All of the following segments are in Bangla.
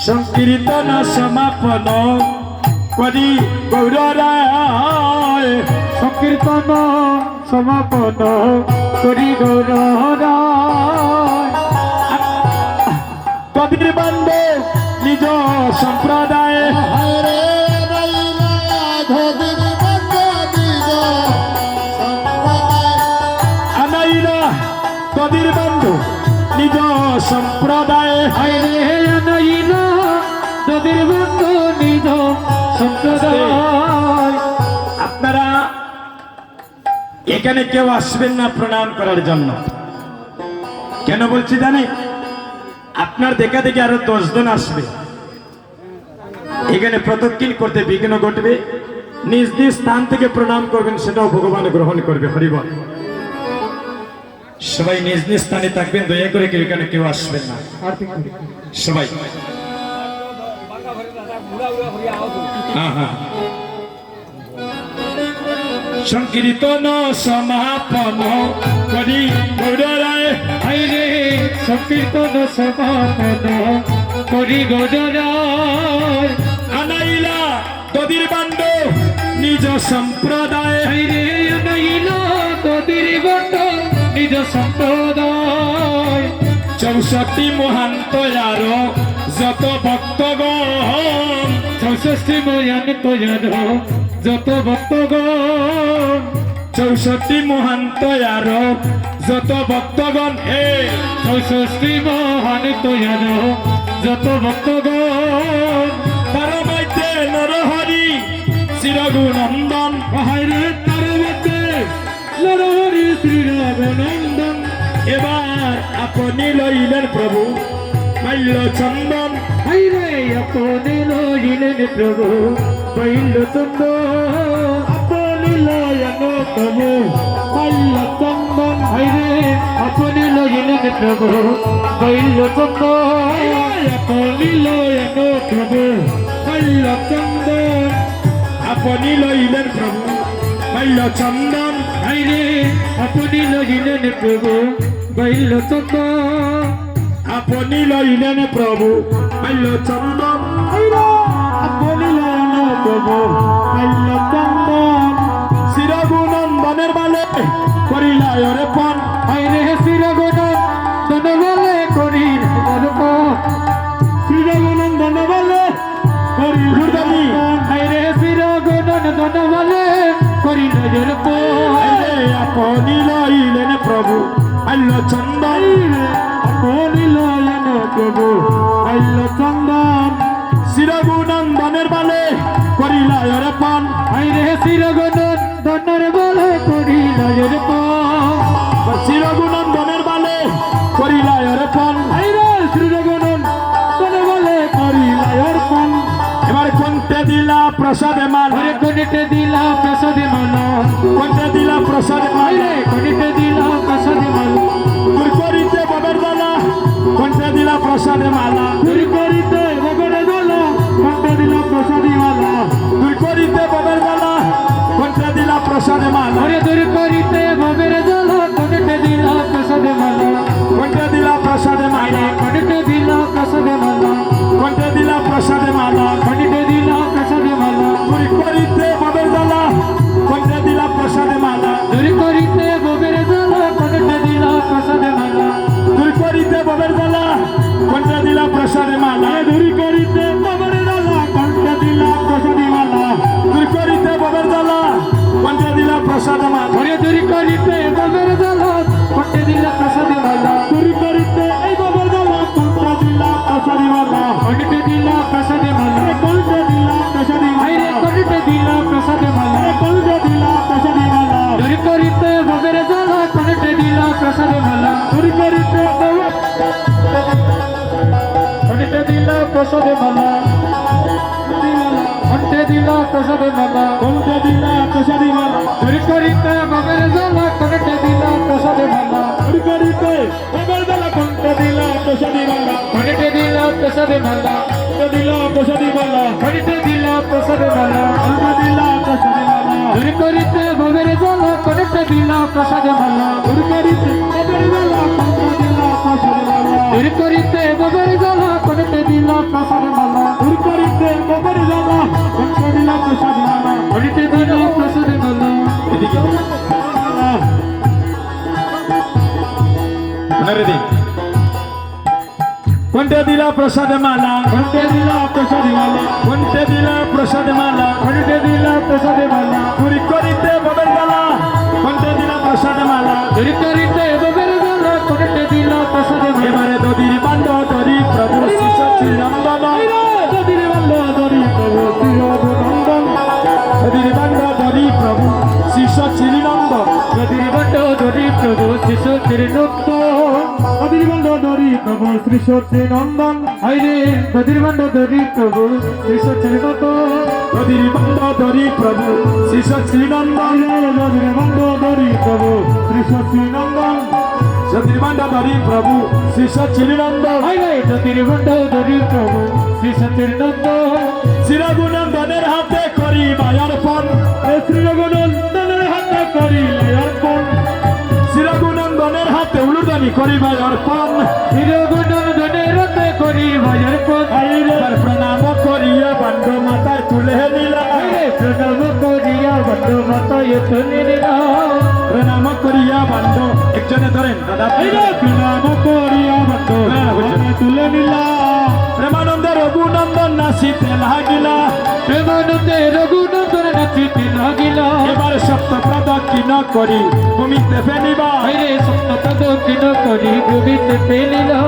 সংকীর্তন সমাপন করি গৌরায় সংকীর্তন সমাপন করি গৌরায় কবির বান্ধে নিজ সম্প্রদায় আনাইলা কবির বান্ধু নিজ সম্প্রদায় আনাইলা নদীর বন্ধু নিজ সম্প্রদায়। আপনারা এখানে কেউ আসবেন না প্রণাম করার জন্য। কেন বলছি জানি? আপনার দেখা দেখে আরো 10 জন আসবে, এখানে প্রদক্ষিণ করতে বিঘ্ন ঘটবে। নিজ নিজ স্থান থেকে প্রণাম করবেন, সেটাও ভগবান গ্রহণ করবে। হরিবল। সবাই নিজ নিজ স্থানে থাকবেন, দয়া করে কেউ এখানে কেউ আসবেন না। সবাই সংকীর্তন সমাপন করি গৌরায় হাইরে সংকীর্তন সমাপন করি গৌরায় আনাইলা দদির বান্ড নিজ সম্প্রদায়। হাইরে আনাইলা নদীর বন্ধু নিজ সম্প্রদায়। 64 মহান্ত আর যত ভক্তগণ, 64 মহান্ত আর যত ভক্তগণ, 64 মহান্ত আর যত ভক্তগণ, হে 64 মহান্ত আর যত ভক্তগণ। তার মধ্যে নরহরি চিরগুণন্দন। হাইরে তার মধ্যে নরহরি শ্রীরাঘনন্দন। এবার আপনি লইলেন প্রভু মাল্য চন্দন। হাইরে আপনি লইলেন প্রভু মাল্যচন্দন। আপনি লয়ন প্রভু মাল্যচন্দন। হাইরে আপনি লইলেন প্রভু মাল্যচন্দন। আপনি লয়ন প্রভু মাল্যচন্দন। আপনি লইলেন প্রভু মাল্য চন্দন। হাইরে আপনি লইলেন প্রভু মাল্যচন্দন। আপনি লইলেন প্রভু মাল্য চন্দন। আপনি লয়ন প্রভু মাল্যচন্দন। চিরগুণন্দনের বালে করিলায় অর্পণ। হাইরে শ্রীরঘুনন্দন বলে করি অর্পণ। শ্রীরঘুনন্দন বলে করি অর্পণ। হাইরে শ্রীরঘুনন্দন বলে করি অর্পণ। আপনি লইলেন প্রভু মাল্য চন্দন। আপনি লয়ন প্রভু মাল্যচন্দন। চিরগুণন্দনের বালে করিলায় অর্পণ। হাইরে শ্রীরঘুনন্দনের বলে করি অর্পণ। চিরগুণন্দনের বালে করিলায় অর্পণ। হাইরে শ্রীরঘুনন্দন বলে করি অর্পণ। এবার কোনতে দিলা প্রসাদে মান। হরে কোনিতে দিলা প্রসাদে মালা। কোনতে দিলা প্রসাদে মান। হাইরে কোনিতে দিলা প্রসাদে মালা। দূর করিতে ববের দালা কোনতে দিলা প্রসাদে মালা। দূর করিতে ববের দালা কোনতে দিলা প্রসাদে মালা। দূর করিতে ববের দালা কোনতে দিলা প্রসাদে মালা। হরে দূর করিতে ববের দালা কোনিতে দিলা প্রসাদে মালা। কোনতে দিলা প্রসাদে মালা। কোনিতে দিলা প্রসাদে মালা। কোনতে দিলা প্রসাদে মালা। কোনিতে দিলা প্রসাদে মালা। দূর করিতে ববের দালা কোনতে দিলা প্রসাদে মালা। দূর করিতে ববের দালা কোনিতে দিলা প্রসাদে মালা। দূর করিতে ববের দালা কোনতে দিলা প্রসাদে মালা। দূর করিতে ববের দালা কোনিতে দিলা প্রসাদে মালা। দূর করিতে ববের দালা কোনতে দিলা প্রসাদে মালা। হরে দূর করিতে ববের দালা কোনিতে দিলা প্রসাদে মালা। দূর করিতে এই ববের দালা কোনিতে দিলা প্রসাদে মালা। কোনিতে দিলা প্রসাদে মালা। কোনিতে দিলা প্রসাদে মালা। হাইরে কোনিতে দিলা প্রসাদে মালা। কোনিতে দিলা প্রসাদে মালা। দূর করিতে ববের দালা কোনিতে দিলা প্রসাদে মালা। দূর করিতে কোনিতে দিলা প্রসাদে মালা। কোনিতে দিলা প্রসাদে মালা। কোনতে দিলা প্রসাদে মালা। দূর করিতে ববের দালা কোনিতে দিলা প্রসাদে মালা। দূর করিতে ববের দালা কোনতে দিলা প্রসাদে মালা। কোনিতে দিলা প্রসাদে মালা। কোনতে দিলা প্রসাদে মালা। কোনিতে দিলা প্রসাদে মালা। কোনতে দিলা প্রসাদে মালা। দূর করিতে ববের দালা কোনিতে দিলা প্রসাদে মালা। দূর করিতে ববের দালা কোনতে দিলা প্রসাদে মালা। দূর করিতে ভবের জ্বালা কোনতে দিল প্রসাদ মালা দূর করিতে ভবের জ্বালা কোনতে দিল প্রসাদ মালা কোনতে দিল প্রসাদ মালা এদিকে পুনরে দিন কোনটা দিলা প্রসাদ মালা কোনতে দিল প্রসাদ মালা কোনটা দিলা প্রসাদ মালা কোনতে দিল প্রসাদ মালা চুরি করিতে বদল গলা কোনটা দিলা প্রসাদ মালা দূর করিতে ভবের জ্বালা কোনতে দিল প্রসাদ মালা এবারে দদির বান্ড ধরি প্রভু শিষ্য শ্রীনন্দন দদির বন্ধ ধরি প্রভু শ্রীনন্দন দদির বান্ড ধরি প্রভু শিষ্য শ্রীনন্দন দদির বন্ধ ধরি প্রভু শিশু শ্রীনন্দন দদির বন্ধ ধরি প্রভু শ্রী সত্যি নন্দন হাইরে দদির বন্ধ ধরি প্রভু শ্রী সত্যি নন্দন দদির বান্ড ধরি প্রভু শিষ্য শ্রীনন্দন দদির বন্ধ ধরি প্রভু শ্রী সত্যি নন্দন দদির বান্ড ধরি প্রভু শিষ্য শ্রীনন্দন হাইরে দদির বন্ধ ধরি প্রভু শ্রী সত্যি নন্দন শ্রীরঘুনন্দনের হাতে করি মায়ার্পণ শ্রী রঘুনন্দনের হাতে করিলে অর্পণ শ্রীরঘুনন্দনের হাতে উলুদানি করি মায়ার্পণ শ্রী রঘুনন্দনের হাতে করি অর্পণ এবার প্রণাম করিয়া বান্ড মাথায় তুলে নিলা হাইরে প্রণাম করিয়া বন্ধ মাতায় তুলে নিলাম প্রণাম করিয়া বান্ড একজনে ধরেন দাদা হাইরে প্রণাম করিয়া বন্ধ মাতায় তুলে নিলাম প্রেমানন্দ রঘুনন্দন নাচিতে লাগিলা প্রেমানন্দে রঘুনন্দন নাচিতে লাগিলা এবার সপ্ত প্রদক্ষিণ করি ভূমিতে ফেলিবা হাইরে সপ্তপদ কিন করি ভূমিতে ফেলিলা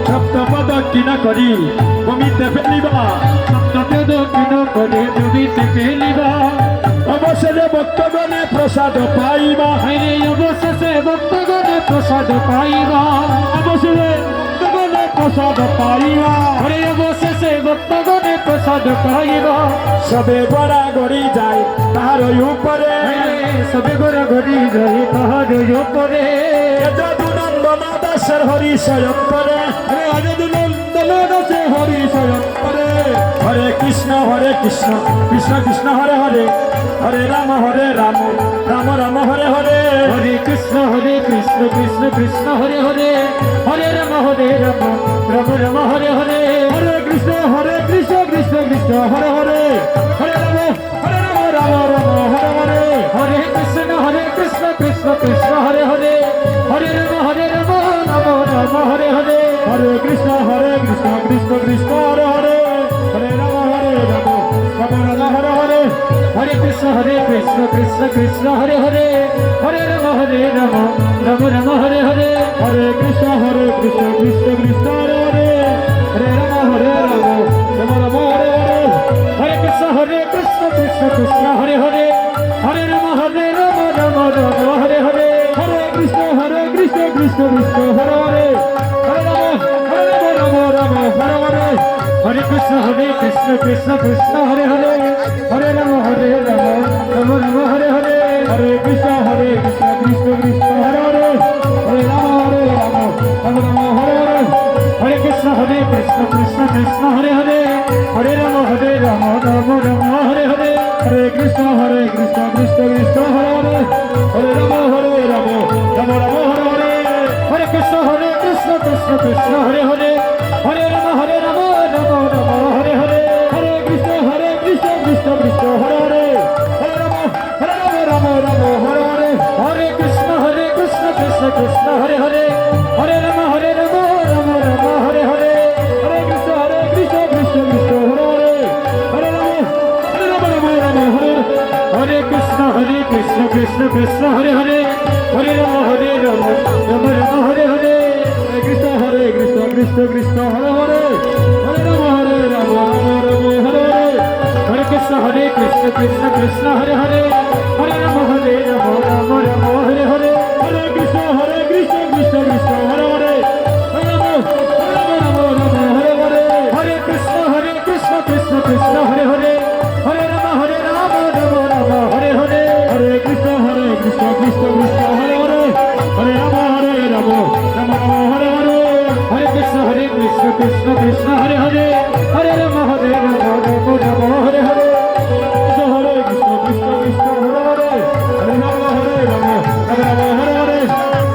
সপ্ত প্রদক্ষিণ করি ভূমিতে ফেলিবা সপ্তপদ কিন করি ভূমিতে ফেলিবা অবশেষে ভক্তগণে প্রসাদ পাইবা হাইরে অবশেষে ভক্তগণে প্রসাদ পাইবা অবশেষে ভক্তগণে প্রসাদ পাইবা হরে অবশেষে ভক্তগণে প্রসাদ পাইবা সবে গড়া গড়ি যায় তাহার উপরে সবে গোরা ঘড়ি যায় তাহার উপরে যদুনন্দন দাসের হরি শয়ন করে অযোধ্যনন্দন দাসে হরি শয়ন করে হরে কৃষ্ণ কৃষ্ণ কৃষ্ণ হরে হরে হরে রাম রাম রাম হরে হরে হরে কৃষ্ণ কৃষ্ণ কৃষ্ণ হরে হরে হরে রাম রাম রাম হরে হরে হরে কৃষ্ণ কৃষ্ণ কৃষ্ণ হরে হরে হরে রাম রাম হরে হরে হরে কৃষ্ণ কৃষ্ণ কৃষ্ণ হরে হরে হরে রাম রাম রাম হরে হরে হরে কৃষ্ণ কৃষ্ণ কৃষ্ণ হরে হরে হরে রাম রাম হরে হরে হরে কৃষ্ণ কৃষ্ণ কৃষ্ণ হরে হরে হরে রাম রাম রাম হরে হরে হরে কৃষ্ণ কৃষ্ণ কৃষ্ণ হরে হরে হরে রাম রাম হরে হরে হরে কৃষ্ণ কৃষ্ণ কৃষ্ণ হরে হরে হরে রাম রাম রাম হরে হরে হরে কৃষ্ণ কৃষ্ণ কৃষ্ণ হরে হরে হরে রাম রাম হরে হরে হরে কৃষ্ণ কৃষ্ণ কৃষ্ণ হরে হরে হরে রাম রাম রাম হরে হরে হরে কৃষ্ণ কৃষ্ণ কৃষ্ণ হরে হরে হরে রাম রাম হরে হরে হরে কৃষ্ণ কৃষ্ণ কৃষ্ণ হরে হরে হরে রাম রাম রাম হরে হরে হরে কৃষ্ণ কৃষ্ণ কৃষ্ণ হরে হরে হরে রাম রাম রাম হরে হরে হরে কৃষ্ণ কৃষ্ণ কৃষ্ণ হরে হরে হরে রাম রাম রাম হরে হরে হরে কৃষ্ণ কৃষ্ণ কৃষ্ণ হরে হরে হরে রাম রাম হরে হরে হরে কৃষ্ণ কৃষ্ণ কৃষ্ণ হরে হরে হরে রাম রাম রাম হরে হরে হরে কৃষ্ণ কৃষ্ণ কৃষ্ণ হরে হরে হরে রাম রাম হরে হরে কৃষ্ণ কৃষ্ণ কৃষ্ণ হরে হরে হরে রাম রাম রাম হরে হরে হরে কৃষ্ণ কৃষ্ণ কৃষ্ণ হরে হরে হরে রাম রাম হরে হরে হরে কৃষ্ণ কৃষ্ণ কৃষ্ণ হরে হরে হরে রাম রাম রাম হরে হরে হরে কৃষ্ণ কৃষ্ণ কৃষ্ণ হরে হরে হরে রাম রাম হরে হরে হরে কৃষ্ণ কৃষ্ণ কৃষ্ণ হরে হরে হরে রাম রাম রাম হরে হরে হরে কৃষ্ণ কৃষ্ণ কৃষ্ণ হরে হরে হরে রাম রাম হরে হরে হরে কৃষ্ণ কৃষ্ণ কৃষ্ণ হরে হরে হরে রাম রাম রাম হরে হরে হরে কৃষ্ণ কৃষ্ণ হরে হরে হরে রাম রাম হরে হরে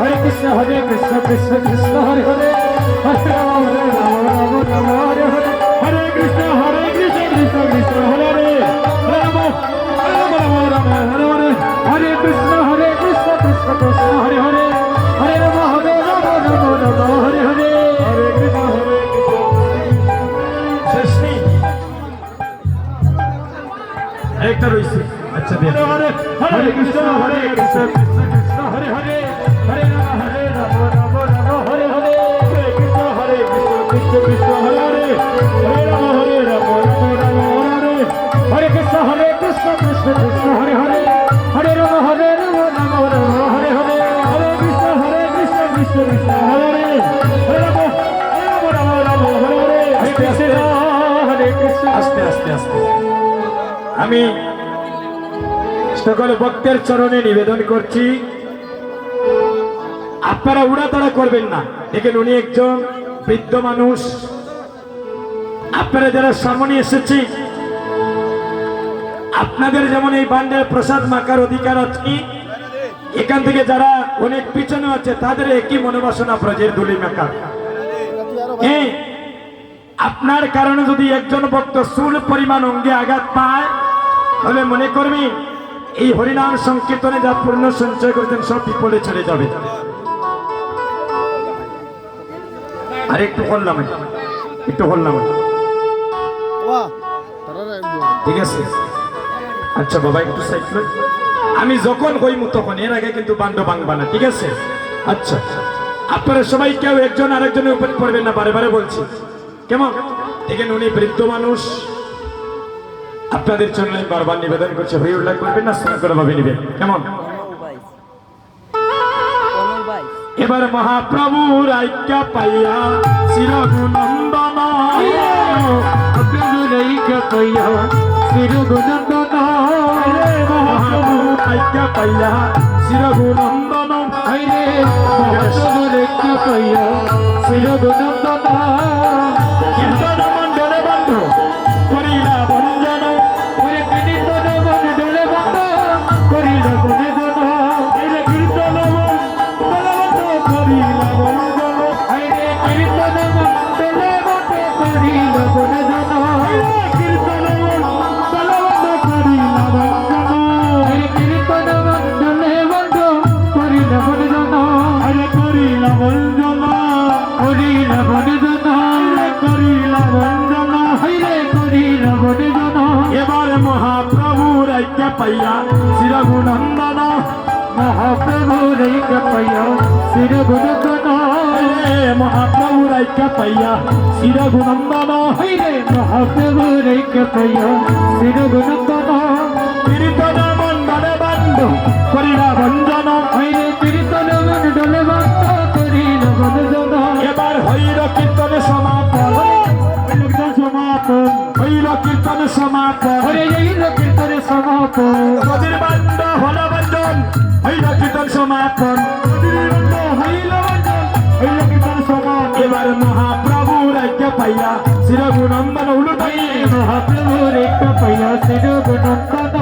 হরে কৃষ্ণ কৃষ্ণ কৃষ্ণ হরে হরে হরে কৃষ্ণ কৃষ্ণ কৃষ্ণ হরে হরে হরে রাম রাম হরে হরে হরে কৃষ্ণ কৃষ্ণ কৃষ্ণ হরে হরে হরে রাম হরে হরে হরে কৃষ্ণ শেষ নেই একটা রয়েছে আচ্ছা দিয়ে হরে হরে কৃষ্ণ কৃষ্ণ কৃষ্ণ হরে হরে হরে রাম রাম হরে হরে হরে কৃষ্ণ কৃষ্ণ কৃষ্ণ হরে হরে হরে রাম রাম হরে হরে কৃষ্ণ কৃষ্ণ কৃষ্ণ হরে হরে হরে রাম রাম হরে হরে হরে কৃষ্ণ কৃষ্ণ কৃষ্ণ হরে হরে হরে রাম রাম হরে হরে হরে কৃষ্ণ আস্তে আস্তে আস্তে আমি সকল ভক্তের চরণে নিবেদন করছি আপনারা উড়াতাড়া করবেন না দেখেন উনি একজন বৃদ্ধ মানুষ আপনারা যারা সামনে এসেছি আপনাদের যেমন এই বান্ডের প্রসাদ মাখার অধিকার আছে এখান থেকে যারা অনেক পিছনে আছে তাদের একই মনোবাসনা ব্রজের ধুলি মাখা হ্যাঁ আপনার কারণে যদি একজন ভক্ত চুল পরিমাণ অঙ্গে আঘাত পায় তাহলে মনে করবি এই হরিনাম সংকীর্তনে যা পূর্ণ সঞ্চয় করেছেন সব বিপদে চলে যাবে আর একটু করলাম ঠিক আছে আচ্ছা বাবা একটু সাইড করুন। আমি যখন হইমু তখন এর আগে কিন্তু বান্ড ভাঙবা না ঠিক আছে আচ্ছা আপনারা সবাই কেউ একজন আরেকজনের উপর পড়বেন না বারে বারে বলছি কেমন দেখেন উনি বৃদ্ধ মানুষ আপনাদের জন্য আমি বারবার নিবেদন করছি হয়ে উল্লেখ করবেন না স্নান করে ভাবে নিবেন কেমন এবার মহাপ্রভুর আজ্ঞা পাইয়া চিরগুণন্দন মহাপ্রভুর আজ্ঞা পাইয়া চিরগুণন্দন কীর্তন মণ্ডলে বন্ধ করিলা বঞ্জন কীর্তন মণ্ডলে বন্ধ করিলা বঞ্জন কীর্তন মণ্ডলে বন্ধ করিলা বঞ্জন কীর্তন মণ্ডলে বন্ধ করিলা বঞ্জন কীর্তন মণ্ডলে বন্ধ করিলা বঞ্জন কীর্তন মণ্ডলে বন্ধ করিলা বঞ্জন করিলা বঞ্জন করিলা বঞ্জন করিলা বঞ্জন হইরে করিলা বঞ্জন এবারে মহাপ্রভুর আজ্ঞা পাইয়া চিরগুণন্দন মহাপ্রভুর আজ্ঞা পাইয়া চিরগুণন্দন মহাপ্রভুর আজ্ঞা পাইয়া চিরগুণন্দন হইরে মহাপ্রভুর আজ্ঞা পাইয়া চিরগুণন্দন কীর্তন মণ্ডলে বন্ধ করিলা বঞ্জন হইরে কীর্তন মণ্ডলে বন্ধ করিলা বঞ্জন এবার হইল কীর্তনে সমাপন হইল কীর্তনে সমাপন হইল কীর্তনে সমাপন নদীর বান্ড হল বঞ্জন হইল কীর্তন সমাপন হইল বঞ্জন হইল কীর্তন সমাপন এবার মহাপ্রভুর আজ্ঞা পাইয়া চিরগুণন্দন উলুটাই মহাপ্রভুর আজ্ঞা পাইয়া চিরগুণন্দন